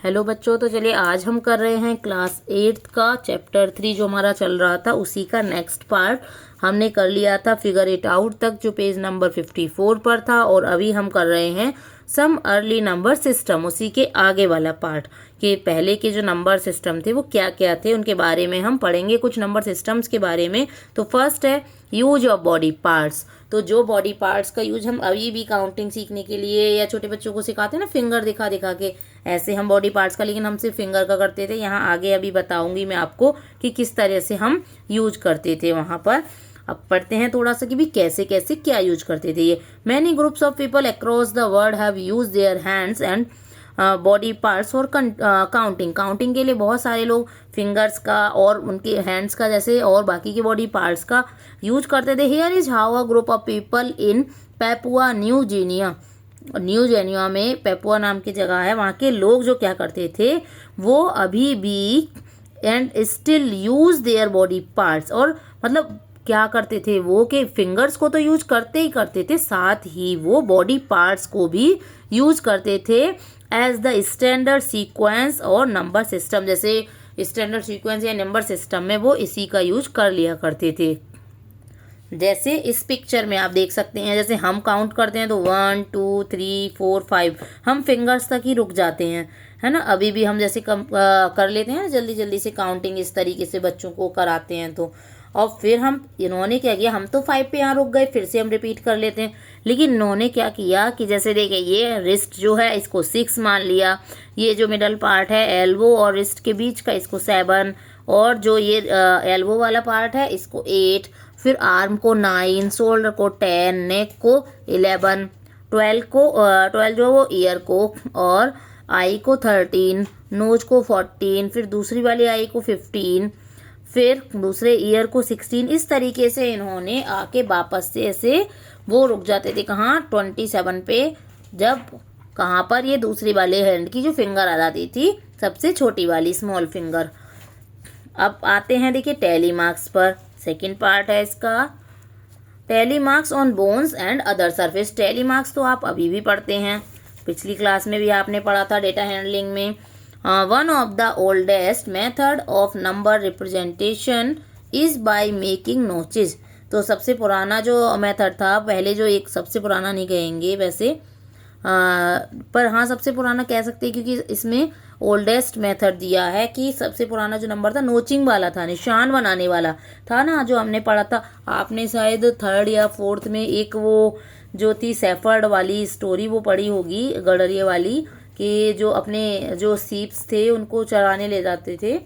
Hello बच्चों, तो चलिए आज हम कर रहे हैं क्लास 8 का चैप्टर 3 जो हमारा चल रहा था उसी का नेक्स्ट पार्ट। हमने कर लिया था फिगर इट आउट तक जो पेज नंबर 54 पर था, और अभी हम कर रहे हैं सम अर्ली नंबर सिस्टम, उसी के आगे वाला पार्ट कि पहले के जो नंबर सिस्टम थे वो क्या क्या थे उनके बारे में हम पढ़ेंगे, कुछ नंबर सिस्टम्स के बारे में। तो फर्स्ट है यूज ऑफ बॉडी पार्ट्स। तो जो बॉडी पार्ट्स का यूज हम अभी भी काउंटिंग सीखने के लिए या छोटे बच्चों को सिखाते हैं ना, फिंगर दिखा दिखा के, ऐसे हम बॉडी पार्ट्स का, लेकिन हम सिर्फ फिंगर का करते थे। यहाँ आगे अभी बताऊंगी मैं आपको कि किस तरह से हम यूज करते थे वहाँ पर। अब पढ़ते हैं थोड़ा सा कि भी कैसे कैसे क्या यूज करते थे ये। Many groups of people across the world have use their hands and body parts for counting के लिए बहुत सारे लोग फिंगर्स का और उनके हैंड्स का जैसे और बाकी के बॉडी पार्ट्स का यूज करते थे। Here is how a group of people in Papua new Guinea में, पैपुआ नाम की जगह है, वहाँ के लोग जो क्या करते थे वो अभी भी and still use their body parts, और मतलब क्या करते थे वो कि फिंगर्स को तो यूज करते ही करते थे, साथ ही वो बॉडी पार्ट्स को भी यूज करते थे एज द स्टैंडर्ड सीक्वेंस और नंबर सिस्टम। जैसे स्टैंडर्ड सीक्वेंस या नंबर सिस्टम में वो इसी का यूज कर लिया करते थे। जैसे इस पिक्चर में आप देख सकते हैं, जैसे हम काउंट करते हैं तो 1 2 3 4 5 हम फिंगर्स तक ही रुक जाते हैं, है ना। अभी भी हम जैसे कर लेते हैं जल्दी जल्दी से काउंटिंग, इस तरीके से बच्चों को कराते हैं तो। और फिर हम इन्होंने क्या किया, हम तो 5 पे यहाँ रुक गए, फिर से हम रिपीट कर लेते हैं। लेकिन इन्होंने क्या किया कि जैसे देखिए ये रिस्ट जो है इसको 6 मान लिया, ये जो मिडल पार्ट है एल्बो और रिस्ट के बीच का इसको 7, और जो ये एल्बो वाला पार्ट है इसको 8, फिर आर्म को 9, शोल्डर को 10, नेक को 11, 12 जो वो ईयर को, और आई को 13, नोज को 14, फिर दूसरी वाली आई को 15, फिर दूसरे ईयर को 16। इस तरीके से इन्होंने आके वापस से ऐसे वो रुक जाते थे कहाँ, 27 पे, जब कहाँ पर ये दूसरी वाले हैंड की जो फिंगर आ जाती थी सबसे छोटी वाली स्मॉल फिंगर। अब आते हैं देखिए टैली मार्क्स पर, सेकंड पार्ट है इसका, tally marks on bones and other surface. Tally marks तो आप अभी भी पढ़ते हैं, पिछली क्लास में भी आपने पढ़ा था डेटा हैंडलिंग में। One of the oldest method of number representation is by making notches. तो सबसे पुराना जो मेथड था पहले, जो एक सबसे पुराना नहीं कहेंगे वैसे, पर हाँ सबसे पुराना कह सकते हैं क्योंकि इसमें ओल्डेस्ट मेथड दिया है कि सबसे पुराना जो नंबर था नोचिंग वाला था, निशान बनाने वाला था ना, जो हमने पढ़ा था। आपने शायद 3rd या 4th में एक वो जो थी सेफर्ड वाली स्टोरी वो पढ़ी होगी, गडरिये वाली, कि जो अपने जो सीप्स थे उनको चराने ले जाते थे,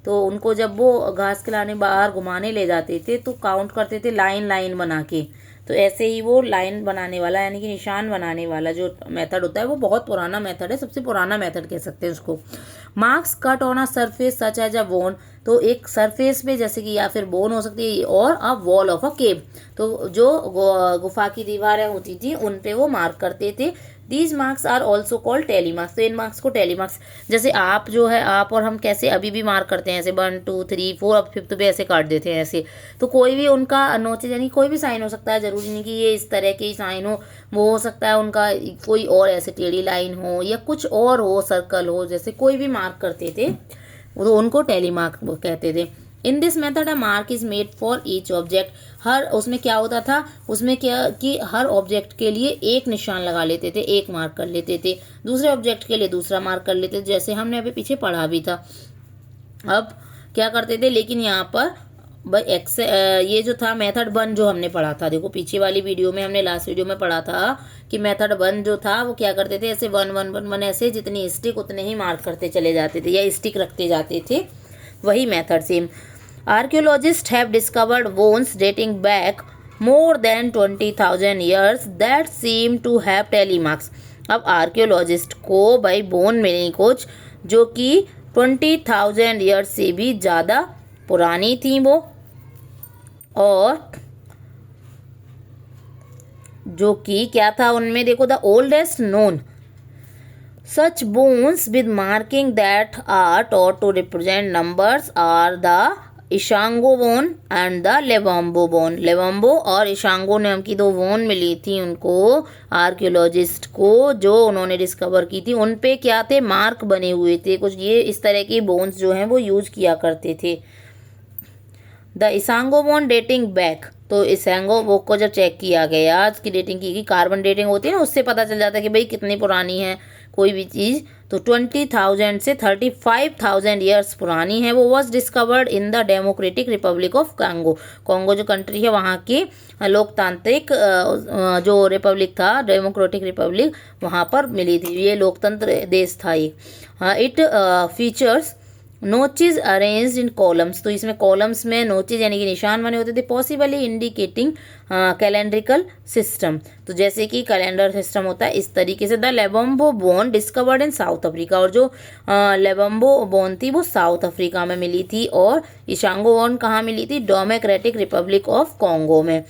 तो उनको जब वो घास खिलाने बाहर घुमाने ले जाते थे तो काउंट करते थे लाइन लाइन बना के। तो ऐसे ही वो लाइन बनाने वाला यानी कि निशान बनाने वाला जो मेथड होता है वो बहुत पुराना मेथड है, सबसे पुराना मेथड कह सकते हैं उसको। Marks cut on a surface such as a bone. तो एक सरफेस पे जैसे कि या फिर बोन हो सकती है, और अ वॉल ऑफ अ केव, तो जो गुफा की दीवारें होती थी उन पे वो मार्क करते थे। These marks are also called tally marks. तो इन मार्क्स को टैली मार्क्स, जैसे आप जो है आप और हम कैसे अभी भी मार्क करते हैं ऐसे 1 2 3 4, अब 5th पे ऐसे काट देते हैं ऐसे। तो कोई भी उनका नोचेज यानी कोई भी साइन हो सकता है, जरूरी नहीं कि ये इस तरह के ही साइन हो, वो हो सकता है उनका कोई और ऐसे टेढ़ी लाइन हो या कुछ और हो, सर्कल हो, जैसे कोई भी मार्क करते थे तो उनको टैली मार्क कहते थे। In this method a mark is made for each object. हर उसमें क्या होता था, उसमें क्या कि हर ऑब्जेक्ट के लिए एक निशान लगा लेते थे, एक मार्क कर लेते थे, दूसरे ऑब्जेक्ट के लिए दूसरा मार्क कर लेते थे, जैसे हमने अभी पीछे पढ़ा भी था। अब क्या करते थे, लेकिन यहाँ पर ये जो था मेथड 1 जो हमने पढ़ा था, देखो पीछे वाली वीडियो में हमने लास्ट वीडियो में पढ़ा था कि मेथड 1 जो था वो क्या करते थे, ऐसे 1 1 1 1 ऐसे जितनी स्टिक उतने ही मार्क करते चले जाते थे या स्टिक रखते जाते थे, वही method same. Archaeologists have discovered bones dating back more than 20,000 years that seem to have tally marks. अब आर्कियोलॉजिस्ट को भाई बोन मिली कुछ जो कि 20,000 ईयर्स से भी ज़्यादा पुरानी थी वो, और जो कि क्या था उनमें, देखो the oldest known such bones with marking that are taught to represent numbers are the Ishango bone and the Lebombo bone. Lebombo और इशांगो नाम की दो बोन मिली थी उनको, आर्कियोलॉजिस्ट को, जो उन्होंने डिस्कवर की थी। उन पे क्या थे, मार्क बने हुए थे कुछ, ये इस तरह की बोन्स जो हैं वो यूज किया करते थे। द इशांगो बोन डेटिंग बैक, तो इशांगो बोन को जब चेक किया गया, उसकी डेटिंग की गई, कार्बन डेटिंग होती है ना, उससे पता चल जाता है कि भाई कितनी पुरानी है कोई भी चीज़, तो 20,000 से 35,000 ईयर्स पुरानी है। वो was discovered in the democratic Republic of Congo. Congo जो कंट्री है वहाँ के लोकतांत्रिक जो रिपब्लिक था, डेमोक्रेटिक रिपब्लिक, वहाँ पर मिली थी। ये लोकतंत्र देश था एक। It features notches arranged in columns, तो इसमें कॉलम्स में नोचेज यानी कि निशान बने होते थे, पॉसिबली इंडिकेटिंग कैलेंड्रिकल सिस्टम, तो जैसे कि कैलेंडर सिस्टम होता है इस तरीके से। The Lebombo bone discovered in South Africa, और जो लेवम्बो बोन थी वो साउथ अफ्रीका में मिली थी, और इशांगो बोन कहाँ मिली थी, डेमोक्रेटिक रिपब्लिक ऑफ कॉन्गो में।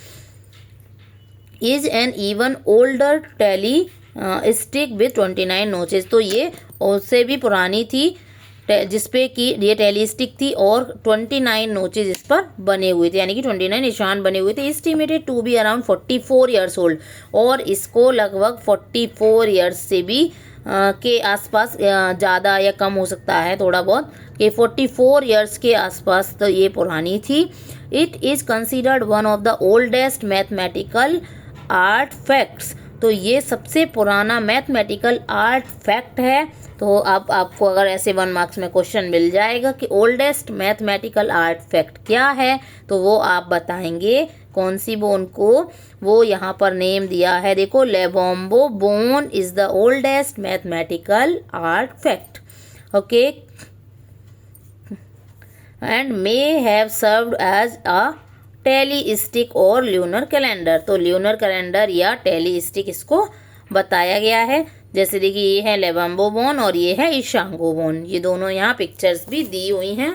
Is an even older tally stick with 29 notches, तो ये उससे भी पुरानी थी, जिसपे कि ये टेलीस्टिक थी और 29 नोचेज इस पर बने हुए थे, यानी कि 29 निशान बने हुए थे। Estimated to be around 44 years old, और इसको लगभग 44 ईयर्स से भी के आसपास, ज़्यादा या कम हो सकता है थोड़ा बहुत, कि 44 ईयर्स के आसपास तो ये पुरानी थी। It is considered one of the oldest mathematical art facts, तो ये सबसे पुराना मैथमेटिकल आर्ट फैक्ट है। तो अब आपको अगर ऐसे 1 मार्क्स में क्वेश्चन मिल जाएगा कि ओल्डेस्ट मैथमेटिकल आर्ट फैक्ट क्या है, तो वो आप बताएंगे कौन सी बोन को। वो यहाँ पर नेम दिया है, देखो, Lebombo bone is the oldest mathematical artefact, okay, and may have served as a tally stick और ल्यूनर कैलेंडर, तो ल्यूनर कैलेंडर या टेलीस्टिक इसको बताया गया है। जैसे देखिए ये है लेवम्बो बोन और ये है इशांगो बोन, ये दोनों यहाँ पिक्चर्स भी दी हुई हैं।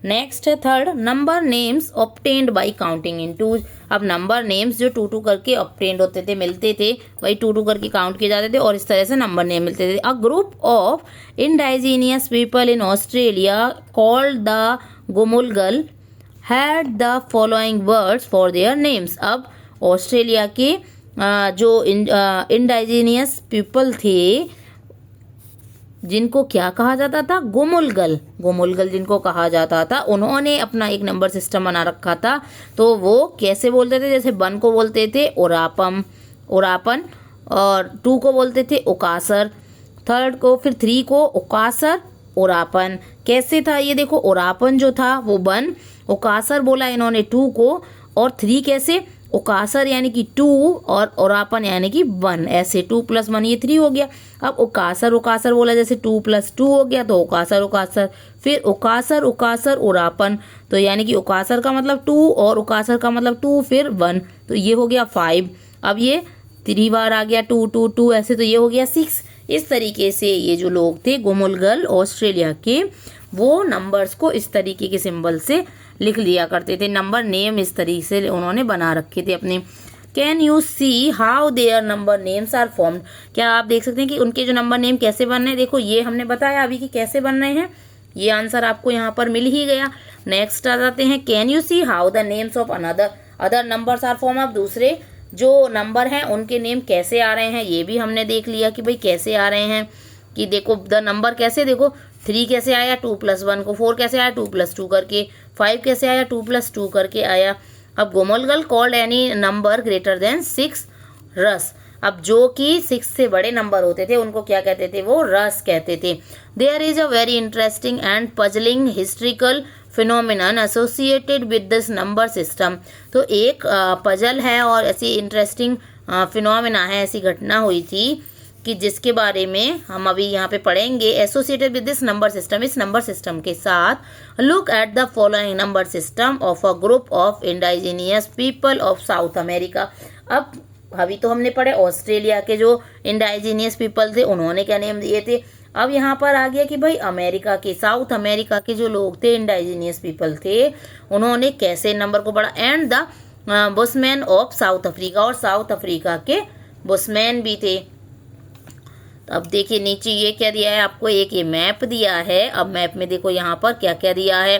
नेक्स्ट है third, number names obtained by counting in twos. अब नंबर नेम्स जो 2-2 करके ऑब्टेन्ड होते थे, मिलते थे, वही 2-2 करके काउंट किए जाते थे और इस तरह से नंबर नेम मिलते थे। A group of indigenous people in Australia called the Gumulgal had the following words for their names. अब ऑस्ट्रेलिया के जो इंडाइजीनियस पीपल थे, जिनको क्या कहा जाता था, गुमुलगल, गुमुलगल जिनको कहा जाता था, उन्होंने अपना एक नंबर सिस्टम बना रखा था। तो वो कैसे बोलते थे, जैसे 1 को बोलते थे ओरापम, ओरापन, और 2 को बोलते थे ओकासर, 3rd को, फिर 3 को ओकासर, ओरापन। कैसे था ये देखो, ओरापन जो था वो 1, ओकासर बोला इन्होंने 2 को, और 3 कैसे, ओकासर यानी कि 2 और ओरापन यानी कि 1, ऐसे 2 + 1 ये 3 हो गया। अब ओकासर ओकासर बोला, जैसे 2 + 2 हो गया, तो ओकासर ओकासर, फिर ओकासर ओकासर ओरापन, तो यानी कि ओकासर का मतलब 2 और ओकासर का मतलब 2 फिर 1, तो ये हो गया 5। अब ये 3 बार आ गया 2 2 2 ऐसे, तो ये हो गया 6। इस तरीके से ये जो लोग थे गुमुलगल ऑस्ट्रेलिया के, वो नंबर्स को इस तरीके के सिंबल से लिख लिया करते थे। नंबर नेम इस तरीके से उन्होंने बना रखे थे अपने। Can you see how their number names are formed, क्या आप देख सकते हैं कि उनके जो नंबर नेम कैसे बन रहे हैं। देखो ये हमने बताया अभी कि कैसे बन रहे हैं, ये आंसर आपको यहाँ पर मिल ही गया। नेक्स्ट आ जाते हैं, can you see how the names of other numbers are form. अब दूसरे जो नंबर हैं उनके नेम कैसे आ रहे हैं, ये भी हमने देख लिया कि भाई कैसे आ रहे हैं। कि देखो द नंबर कैसे, देखो 3 कैसे आया 2 + 1 को, 4 कैसे आया 2 + 2 करके, 5 कैसे आया 2 + 2 करके आया। अब Gumulgal called any number greater than 6 रस। अब जो कि 6 से बड़े नंबर होते थे उनको क्या कहते थे, वो रस कहते थे। There is a very interesting and puzzling historical phenomenon associated with this number system. तो एक पजल है और ऐसी इंटरेस्टिंग फिनोमिना है, ऐसी घटना हुई थी कि जिसके बारे में हम अभी यहाँ पे पढ़ेंगे। Associated with this number system, इस नंबर सिस्टम के साथ। Look at the following number system of a group of indigenous people of South America. अब अभी तो हमने पढ़े ऑस्ट्रेलिया के जो इंडाइजीनियस पीपल थे उन्होंने क्या नेम दिए थे। अब यहाँ पर आ गया कि भाई अमेरिका के, साउथ अमेरिका के जो लोग थे, इंडाइजीनियस पीपल थे, उन्होंने कैसे नंबर को पढ़ा। And the bushman of south Africa, और साउथ अफ्रीका के बुशमैन भी थे। अब देखिए नीचे ये क्या दिया है आपको, एक ये मैप दिया है। अब मैप में देखो यहाँ पर क्या क्या दिया है।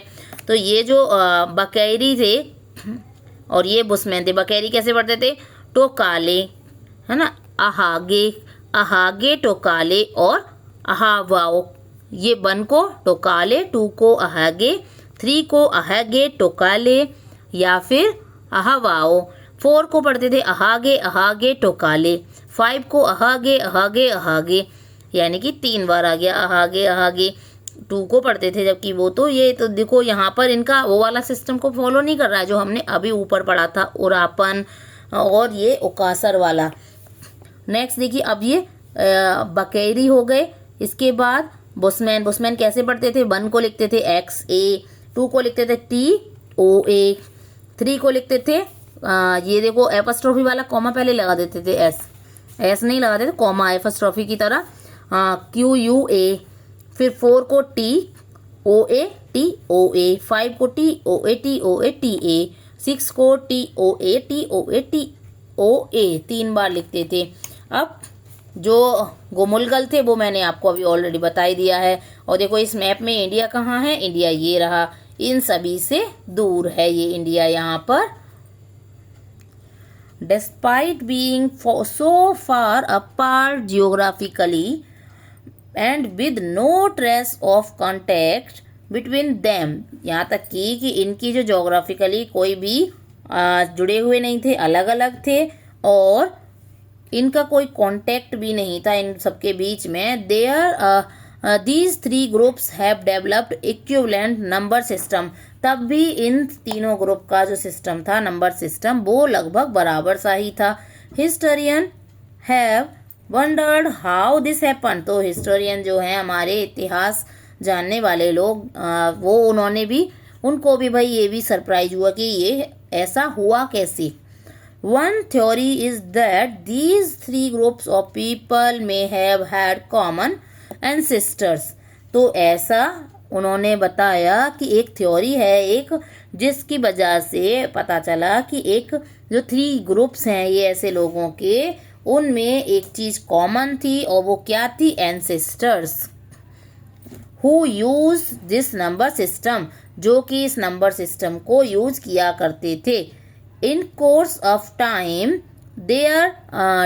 तो ये जो बकैरी थे और ये बुशमैन थे। बकैरी कैसे पढ़ते थे, टोकाले, है ना, अहागे, अहागे टोकाले और अहावाओ। ये 1 को टोकाले, 2 को अहागे, 3 को अहागे टोकाले या फिर अहावाओ। 4 को पढ़ते थे अहागे, अहागे टोकाले। 5 को अहागे, अहागे, अहागे, यानी कि 3 बार आ गया अहागे, अहागे। 2 को पढ़ते थे जबकि वो तो ये तो देखो यहाँ पर इनका वो वाला सिस्टम को फॉलो नहीं कर रहा है जो हमने अभी ऊपर पढ़ा था, उरापन और ये उकासर वाला। नेक्स्ट देखिए, अब ये बकैरी हो गए। इसके बाद बुशमैन। बुशमैन कैसे पढ़ते थे, 1 को लिखते थे एक्स ए, 2 को लिखते थे टी ओ ए, 3 को लिखते थे ये देखो एपस्ट्रॉफी वाला कॉमा पहले लगा देते थे, एस नहीं लगाते थे, कॉमा एपस्ट्रॉफी की तरह, क्यू यू ए। फिर 4 को टी ओ ए, 5 को T O A T A, 6 को टी ओ ए 3 बार लिखते थे। अब जो गोमुलगल थे वो मैंने आपको अभी ऑलरेडी बता ही दिया है। और देखो इस मैप में इंडिया कहाँ है, इंडिया ये रहा, इन सभी से दूर है ये इंडिया यहाँ पर। Despite being so far apart geographically and with no trace of contact between them, यहाँ तक कि इनकी जो जोग्राफिकली कोई भी जुड़े हुए नहीं थे, अलग अलग थे और इनका कोई कांटेक्ट भी नहीं था इन सबके बीच में। These 3 groups have developed equivalent number system, तब भी इन तीनों ग्रुप का जो सिस्टम था, नंबर सिस्टम, वो लगभग बराबर सा ही था। Historian have wondered how this happen, तो हिस्टोरियन जो है हमारे इतिहास जानने वाले लोग वो उनको भी भाई ये भी सरप्राइज हुआ कि ये ऐसा हुआ कैसे। One theory is that these 3 groups of people may have had common ancestors, तो ऐसा उन्होंने बताया कि एक थ्योरी है एक, जिसकी वजह से पता चला कि एक जो 3 ग्रुप्स हैं ये ऐसे लोगों के, उनमें एक चीज़ कॉमन थी और वो क्या थी, ancestors who use this number system, जो कि इस नंबर सिस्टम को यूज किया करते थे। In course of time, their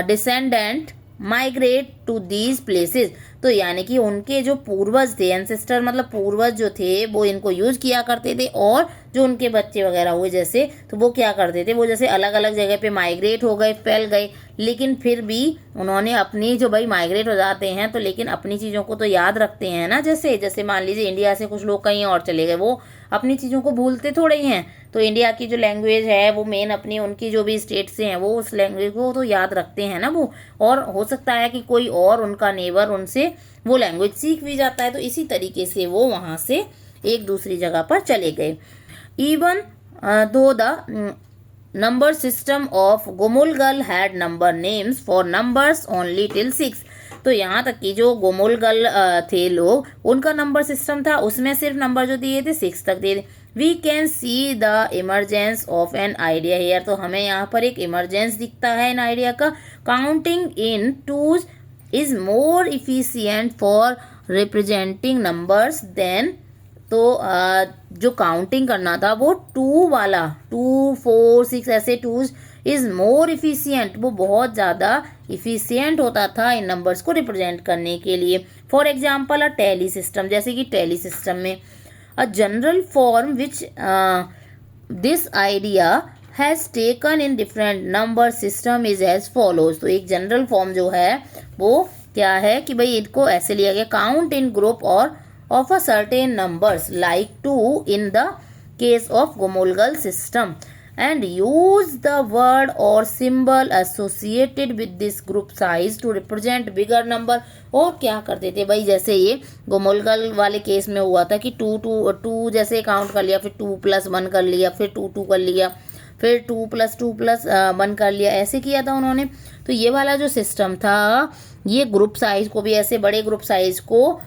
descendant migrate to these places, तो यानी कि उनके जो पूर्वज थे, एंसेस्टर मतलब पूर्वज जो थे, वो इनको यूज किया करते थे और जो उनके बच्चे वगैरह हुए जैसे, तो वो क्या करते थे, वो जैसे अलग अलग जगह पे माइग्रेट हो गए, फैल गए, लेकिन फिर भी उन्होंने अपनी जो भाई माइग्रेट हो जाते हैं तो लेकिन अपनी चीज़ों को तो याद रखते हैं ना। जैसे मान लीजिए इंडिया से कुछ लोग कहीं और चले गए, वो अपनी चीज़ों को भूलते थोड़े ही हैं। तो इंडिया की जो लैंग्वेज है वो मेन अपनी उनकी जो भी स्टेट से हैं वो उस लैंग्वेज को तो याद रखते हैं ना वो, और हो सकता है कि कोई और उनका नेबर उनसे वो लैंग्वेज सीख भी जाता है। तो इसी तरीके से वो वहाँ से एक दूसरी जगह पर चले गए। Even though the number system of Gumulgal had number names for numbers only till 6, तो यहाँ तक कि जो गोमुलगल थे लोग, उनका नंबर सिस्टम था, उसमें सिर्फ नंबर जो दिए थे 6 तक दिए थे। We can see the emergence of an idea here, तो हमें यहाँ पर एक इमरजेंस दिखता है इन आइडिया का। Counting in twos is more efficient for representing numbers than, तो जो काउंटिंग करना था वो 2 वाला, 2, 4, 6 ऐसे टूज इज मोर इफिशियंट, वो बहुत ज़्यादा इफिशियंट होता था इन नंबर्स को रिप्रेजेंट करने के लिए। For example a tally system, जैसे कि टैली सिस्टम में a general form which this idea has taken in different number system is as follows, तो एक जनरल फॉर्म जो है वो क्या है कि भाई इनको ऐसे लिया गया, काउंट इन ग्रुप और of a certain numbers like 2 in the case of गोमुलगल system and use the word or symbol associated with this group size to represent bigger number। और क्या करते थे भाई, जैसे ये गोमुलगल वाले केस में हुआ था कि 2 जैसे काउंट कर लिया, फिर 2 + 1 कर लिया, फिर 2 कर लिया, फिर 2 + 2 + 1 कर लिया, ऐसे किया था उन्होंने। तो ये वाला जो सिस्टम था ये ग्रुप साइज को भी, ऐसे बड़े ग्रुप साइज को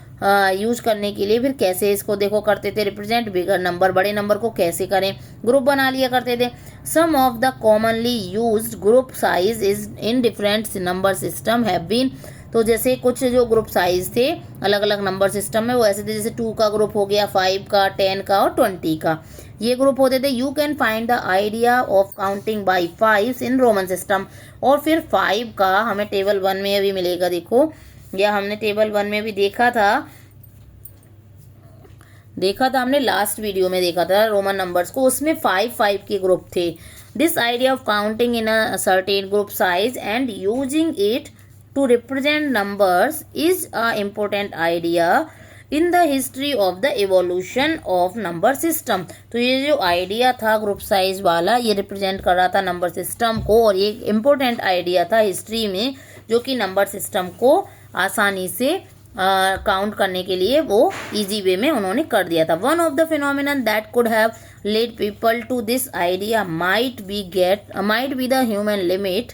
यूज करने के लिए फिर कैसे इसको देखो करते थे, रिप्रेजेंट बिगर नंबर, बड़े नंबर को कैसे करें, ग्रुप बना लिया करते थे। Some of the commonly used group size is in different number system have been तो जैसे कुछ जो ग्रुप साइज थे अलग अलग नंबर सिस्टम में वो ऐसे थे, जैसे 2 का ग्रुप हो गया, 5 का, 10 का और 20 का, ये ग्रुप होते थे। You can find the idea of counting by 5 in Roman system. और फिर 5 का हमें टेबल 1 में भी मिलेगा, देखो, या हमने टेबल 1 में भी देखा था हमने लास्ट वीडियो में देखा था रोमन नंबर्स को, उसमें 5 के ग्रुप थे। This idea of counting in a certain group size and using it to represent numbers is a important idea in the history of the evolution of number system. तो ये जो idea था group size वाला, ये represent कर रहा था number system को, और ये इम्पोर्टेंट आइडिया था हिस्ट्री में, जो कि नंबर सिस्टम को आसानी से काउंट करने के लिए वो इजी वे में उन्होंने कर दिया था। One of the phenomenon that could have led people to this idea might be the human limit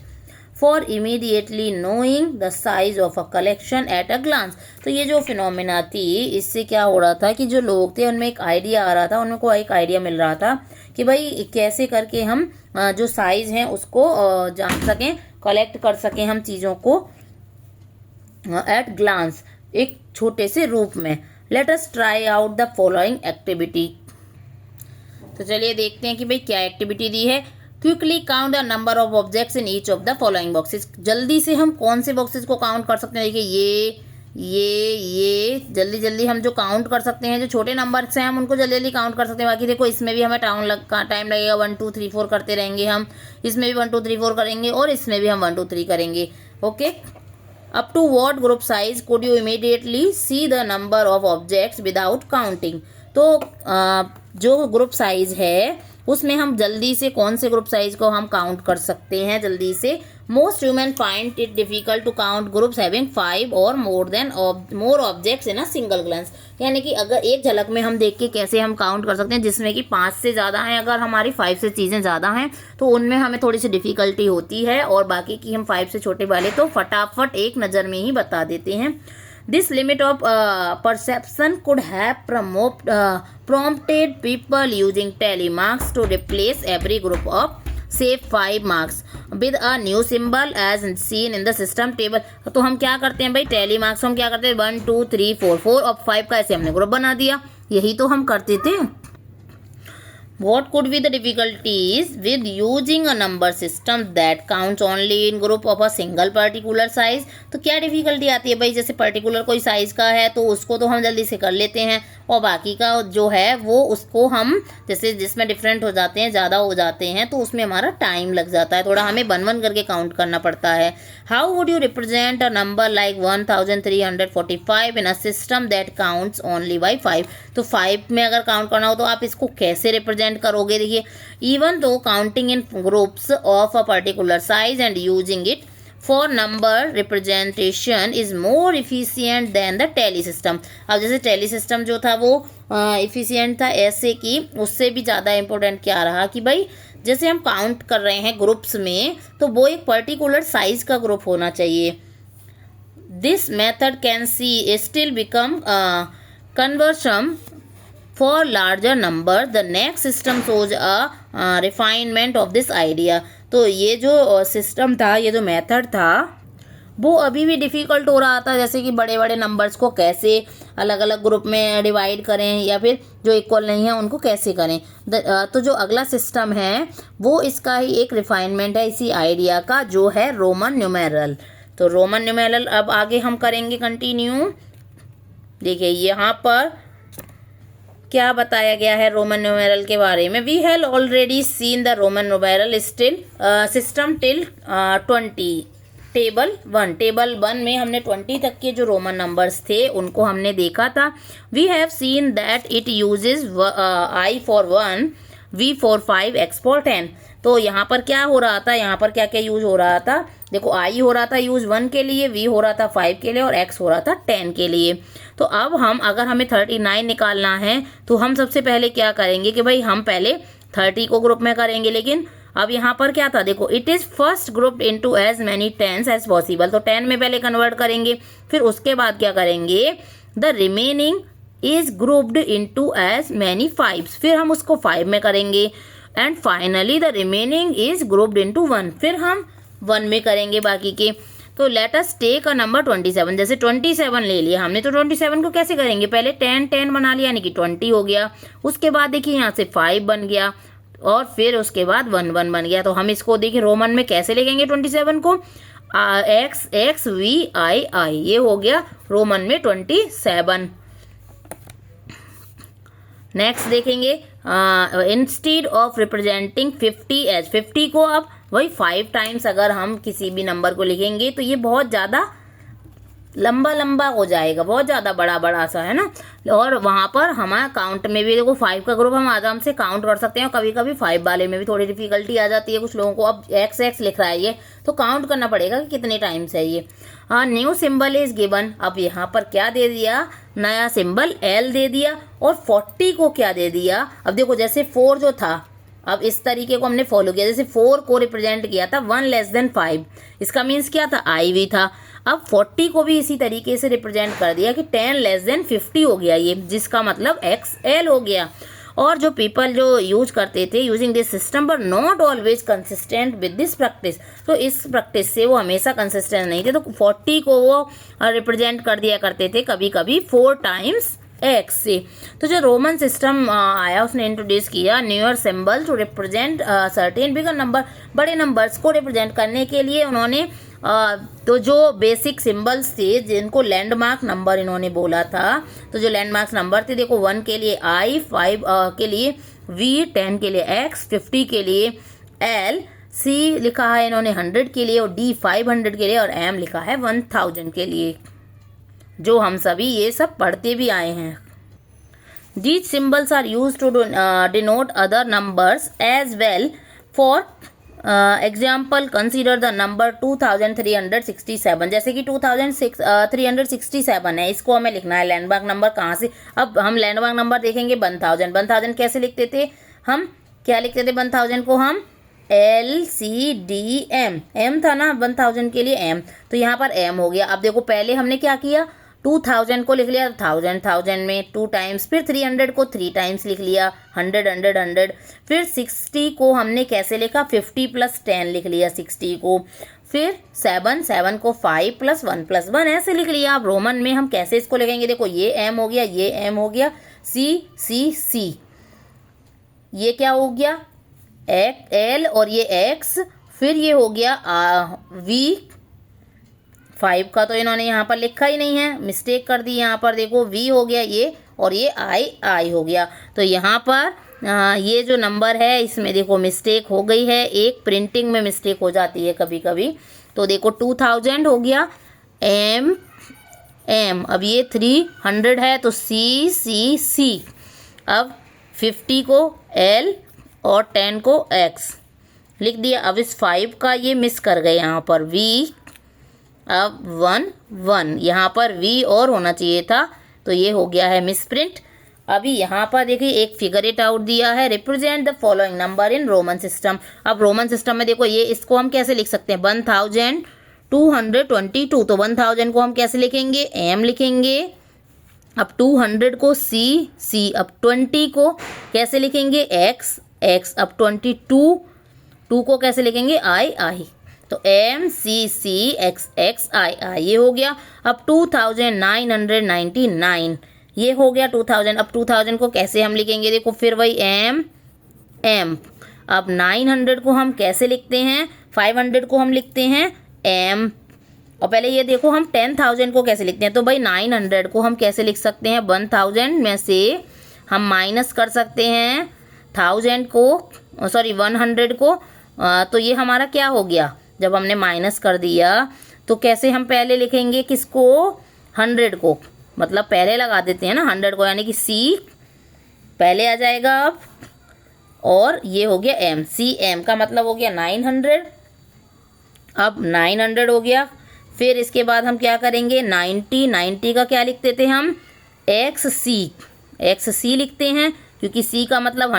for immediately knowing the size of a collection at a glance. तो ये जो फिनोमिना थी, इससे क्या हो रहा था कि जो लोग थे उनमें एक आइडिया आ रहा था, उनको एक आइडिया मिल रहा था कि भाई कैसे करके हम जो साइज हैं उसको जान सकें, कलेक्ट कर सकें हम चीज़ों को एट ग्लांस, एक छोटे से रूप में। Let us try out the following activity. तो चलिए देखते हैं कि भाई क्या एक्टिविटी दी है। Quickly count the number of objects in each of the following boxes. जल्दी से हम कौन से बॉक्सेस को काउंट कर सकते हैं, देखिए ये जल्दी जल्दी हम जो काउंट कर सकते हैं, जो छोटे नंबर्स हैं हम उनको जल्दी जल्दी काउंट कर सकते हैं। बाकी देखो इसमें भी हमें टाइम लगेगा, 1 2 3 4 करते रहेंगे हम, इसमें भी 1 2 3 4 करेंगे और इसमें भी हम 1 2 3 करेंगे। Okay, up to what group size could you immediately see the number of objects without counting. तो जो ग्रुप साइज है उसमें हम जल्दी से कौन से ग्रुप साइज को हम काउंट कर सकते हैं जल्दी से। Most human find it difficult to count groups having 5 और more objects in a single glance. यानी कि अगर एक झलक में हम देख के कैसे हम काउंट कर सकते हैं, जिसमें कि 5 से ज़्यादा हैं, अगर हमारी 5 से चीज़ें ज़्यादा हैं तो उनमें हमें थोड़ी सी डिफ़िकल्टी होती है, और बाकी की हम 5 से छोटे वाले तो फटाफट एक नज़र में ही बता देते हैं। This limit of perception could have prompted people using tally marks to replace every group of say 5 marks with a new symbol as seen in the system table। तो हम क्या करते हैं भाई, टैली मार्क्स हम क्या करते हैं 1 2 3 4 और 5 का ऐसे हमने ग्रुप बना दिया, यही तो हम करते थे। What could be the difficulties with using a number system that counts only in group of a single particular size। तो क्या डिफिकल्टी आती है भाई, जैसे पर्टिकुलर कोई साइज़ का है तो उसको तो हम जल्दी से कर लेते हैं, और बाकी का जो है वो उसको हम जैसे जिसमें डिफरेंट हो जाते हैं, ज़्यादा हो जाते हैं, तो उसमें हमारा टाइम लग जाता है, थोड़ा हमें 1 1 करके काउंट करना पड़ता है। How would you represent a number like 1345 in a system that counts only by 5। तो 5 में अगर काउंट करना हो तो आप इसको कैसे रिप्रेजेंट करोगे। देखिए, even though counting in groups of a particular size and using it for number representation is more efficient than the tally system. अब जैसे टैली सिस्टम जो था वो इफिशियंट था ऐसे कि उससे भी ज़्यादा इम्पोर्टेंट क्या रहा कि भाई जैसे हम काउंट कर रहे हैं ग्रुप्स में तो वो एक पर्टिकुलर साइज का ग्रुप होना चाहिए। This method can see still become cumbersome for larger number। the next system shows a refinement of this idea। तो ये जो सिस्टम था, ये जो मेथड था वो अभी भी डिफ़िकल्ट हो रहा था, जैसे कि बड़े बड़े नंबर्स को कैसे अलग अलग ग्रुप में डिवाइड करें या फिर जो इक्वल नहीं है उनको कैसे करें। तो जो अगला सिस्टम है वो इसका ही एक रिफाइनमेंट है इसी आइडिया का, जो है रोमन न्यूमेरल। तो रोमन न्यूमेरल अब आगे हम करेंगे कंटिन्यू। देखिए यहाँ पर क्या बताया गया है रोमन न्यूमेरल के बारे में। We have already seen the Roman numeral still system till 20। Table 1 में हमने 20 तक के जो रोमन नंबर्स थे उनको हमने देखा था। We have seen that it uses I for 1, V for 5, X for 10। तो यहाँ पर क्या हो रहा था, यहाँ पर क्या क्या यूज हो रहा था, देखो I हो रहा था यूज 1 के लिए, V हो रहा था 5 के लिए और X हो रहा था 10 के लिए। तो अब अगर हमें 39 निकालना है तो हम सबसे पहले क्या करेंगे कि भाई हम पहले 30 को ग्रुप में करेंगे, लेकिन अब यहाँ पर क्या था, देखो it is first grouped into as many tens as possible. तो 10 में पहले कन्वर्ट करेंगे, फिर उसके बाद क्या करेंगे, the remaining is grouped into as many 5, फिर हम उसको 5 में करेंगे, and finally the remaining is grouped into 1, फिर हम 1 में करेंगे बाकी के। तो let us take a number 27, जैसे 27 ले लिया हमने, तो 27 को कैसे करेंगे, पहले 10 बना लिया यानी कि 20 हो गया, उसके बाद देखिए यहाँ से 5 बन गया और फिर उसके बाद 1 1 बन गया। तो हम इसको देखिए रोमन में कैसे लिखेंगे 27 को, एक्स एक्स वी आई आई, ये हो गया रोमन में 27। नेक्स्ट देखेंगे इंस्टीड ऑफ रिप्रेजेंटिंग 50 एज, 50 को अब वही 5 टाइम्स अगर हम किसी भी नंबर को लिखेंगे तो ये बहुत ज़्यादा लंबा हो जाएगा, बहुत ज़्यादा बड़ा सा है ना। और वहाँ पर हमारा काउंट में भी देखो 5 का ग्रुप हम आराम से काउंट कर सकते हैं, और कभी कभी 5 वाले में भी थोड़ी डिफिकल्टी आ जाती है कुछ लोगों को। अब एक्स एक्स लिख रहा है ये, तो काउंट करना पड़ेगा कि कितने टाइम्स है ये। हाँ, न्यू सिंबल इज गिवन, अब यहाँ पर क्या दे दिया, नया सिंबल एल दे दिया, और 40 को क्या दे दिया, अब देखो जैसे 4 जो था, अब इस तरीके को हमने फॉलो किया, जैसे 4 को रिप्रेजेंट किया था 1 लेस देन 5, इसका मीन्स क्या था, आई भी था। अब 40 को भी इसी तरीके से रिप्रेजेंट कर दिया कि 10 लेस देन 50 हो गया ये, जिसका मतलब एक्स एल हो गया। और जो पीपल जो यूज करते थे यूजिंग दिस सिस्टम पर not always consistent with this practice, तो इस प्रैक्टिस से वो हमेशा कंसिस्टेंट नहीं थे, तो 40 को वो रिप्रेजेंट कर दिया करते थे कभी कभी 4 टाइम्स एक्स से। तो जो रोमन सिस्टम आया उसने इंट्रोड्यूस किया newer symbol to represent certain bigger number, बड़े नंबर्स को रिप्रेजेंट करने के लिए उन्होंने तो जो बेसिक सिंबल्स थे जिनको लैंडमार्क नंबर इन्होंने बोला था, तो जो लैंडमार्क नंबर थे देखो 1 के लिए आई, 5 के लिए वी, 10 के लिए एक्स, 50 के लिए एल, सी लिखा है इन्होंने 100 के लिए, और डी 500 के लिए, और एम लिखा है 1000 के लिए, जो हम सभी ये सब पढ़ते भी आए हैं। These symbols are used to denote other numbers as well. For example, consider the number 2367, जैसे कि 2367 है, इसको हमें लिखना है लैंडमार्क नंबर कहाँ से। अब हम लैंडमार्क नंबर देखेंगे 1000 कैसे लिखते थे, हम क्या लिखते थे 1000 को, हम LCDM, एम था ना 1000 के लिए एम, तो यहाँ पर एम हो गया। अब देखो पहले हमने क्या किया, 2000 को लिख लिया 1000 में 2 टाइम्स, फिर 300 को 3 टाइम्स लिख लिया, 100, फिर 60 को हमने कैसे लिखा, 50 + 10 लिख लिया 60 को, फिर 7 को 5 + 1 + 1 ऐसे लिख लिया। अब रोमन में हम कैसे इसको लिखेंगे, देखो ये एम हो गया, ये एम हो गया, सी, ये क्या हो गया एल, और ये एक्स, फिर ये हो गया वी, 5 का तो इन्होंने यहाँ पर लिखा ही नहीं है, मिस्टेक कर दी यहाँ पर, देखो वी हो गया ये, और ये आई हो गया। तो यहाँ पर ये जो नंबर है इसमें देखो मिस्टेक हो गई है, एक प्रिंटिंग में मिस्टेक हो जाती है कभी कभी। तो देखो 2000 हो गया एम, अब ये 300 है तो सी, अब 50 को एल और 10 को एक्स लिख दिया। अब इस 5 का ये मिस कर गए यहाँ पर वी, अब 1 यहाँ पर वी और होना चाहिए था, तो ये हो गया है मिस प्रिंट। अभी यहाँ पर देखिए एक फिगर इट आउट दिया है, represent the following number in Roman system. अब रोमन सिस्टम में देखो ये इसको हम कैसे लिख सकते हैं, 1222, तो 1000 को हम कैसे लिखेंगे, एम लिखेंगे। अब 200 को सी, अब 20 को कैसे लिखेंगे, एक्स, अब 22 को कैसे लिखेंगे, आई, तो एम सी एक्स आई, ये हो गया। अब 2999 ये हो गया 2000। अब 2000 को कैसे हम लिखेंगे, देखो फिर वही एम। अब 900 को हम कैसे लिखते हैं, 500 को हम लिखते हैं एम। और पहले ये देखो हम 10,000 को कैसे लिखते हैं, तो भाई 900 को हम कैसे लिख सकते हैं, 1000 में से हम माइनस कर सकते हैं 100 को, तो ये हमारा क्या हो गया, जब हमने माइनस कर दिया तो कैसे हम पहले लिखेंगे किसको, 100 को, मतलब पहले लगा देते हैं ना 100 को, यानी कि सी पहले आ जाएगा अब, और ये हो गया एम, एम का मतलब हो गया 900। अब 900 हो गया, फिर इसके बाद हम क्या करेंगे, 90 का क्या लिखते थे हम, एक्स सी लिखते हैं, क्योंकि सी का मतलब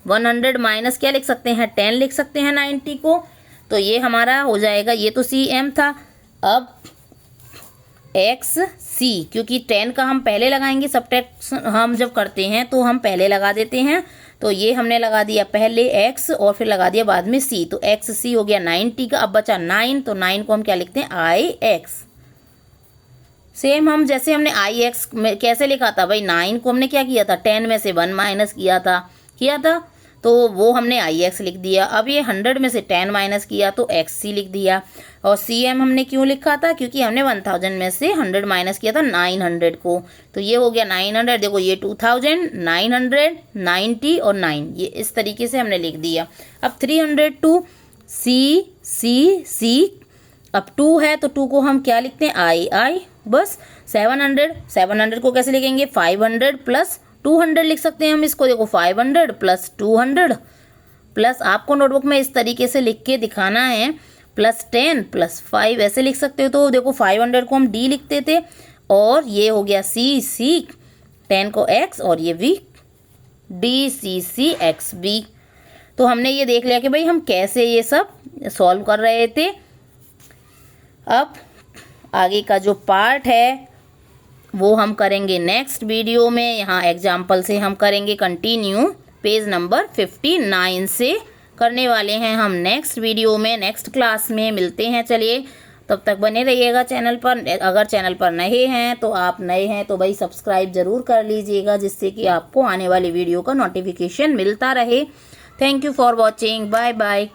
100 माइनस क्या लिख सकते हैं, 10 लिख सकते हैं 90 को, तो ये हमारा हो जाएगा, ये तो सी एम था। अब एक्स सी, क्योंकि 10 का हम पहले लगाएंगे, सब्ट्रैक्शन हम जब करते हैं तो हम पहले लगा देते हैं, तो ये हमने लगा दिया पहले x और फिर लगा दिया बाद में c, तो x c हो गया 90 का। अब बचा 9, तो 9 को हम क्या लिखते हैं ix। सेम हम जैसे हमने ix में कैसे लिखा था भाई, 9 को हमने क्या किया था 10 में से 1 माइनस किया था तो वो हमने ix लिख दिया। अब ये 100 में से 10 माइनस किया तो xc लिख दिया। और cm हमने क्यों लिखा था, क्योंकि हमने 1000 में से 100 माइनस किया था 900 को, तो ये हो गया 900। देखो ये 2000, 900, 90 और 9, ये इस तरीके से हमने लिख दिया। अब 302 c, अब 2 है तो 2 को हम क्या लिखते हैं i बस। 700 को कैसे लिखेंगे 500 प्लस 200 लिख सकते हैं हम इसको। देखो 500 प्लस 200 प्लस आपको नोटबुक में इस तरीके से लिख के दिखाना है, प्लस 10 प्लस 5 ऐसे लिख सकते हो। तो देखो 500 को हम d लिखते थे और ये हो गया c, 10 को x और ये v, d x b। तो हमने ये देख लिया कि भाई हम कैसे ये सब सॉल्व कर रहे थे। अब आगे का जो पार्ट है वो हम करेंगे नेक्स्ट वीडियो में। यहाँ एग्जाम्पल से हम करेंगे कंटिन्यू, पेज नंबर 59 से करने वाले हैं हम नेक्स्ट वीडियो में, नेक्स्ट क्लास में मिलते हैं। चलिए तब तक बने रहिएगा चैनल पर। अगर चैनल पर नए हैं तो आप नए हैं तो भाई सब्सक्राइब ज़रूर कर लीजिएगा, जिससे कि आपको आने वाली वीडियो का नोटिफिकेशन मिलता रहे। Thank you for watching, bye bye.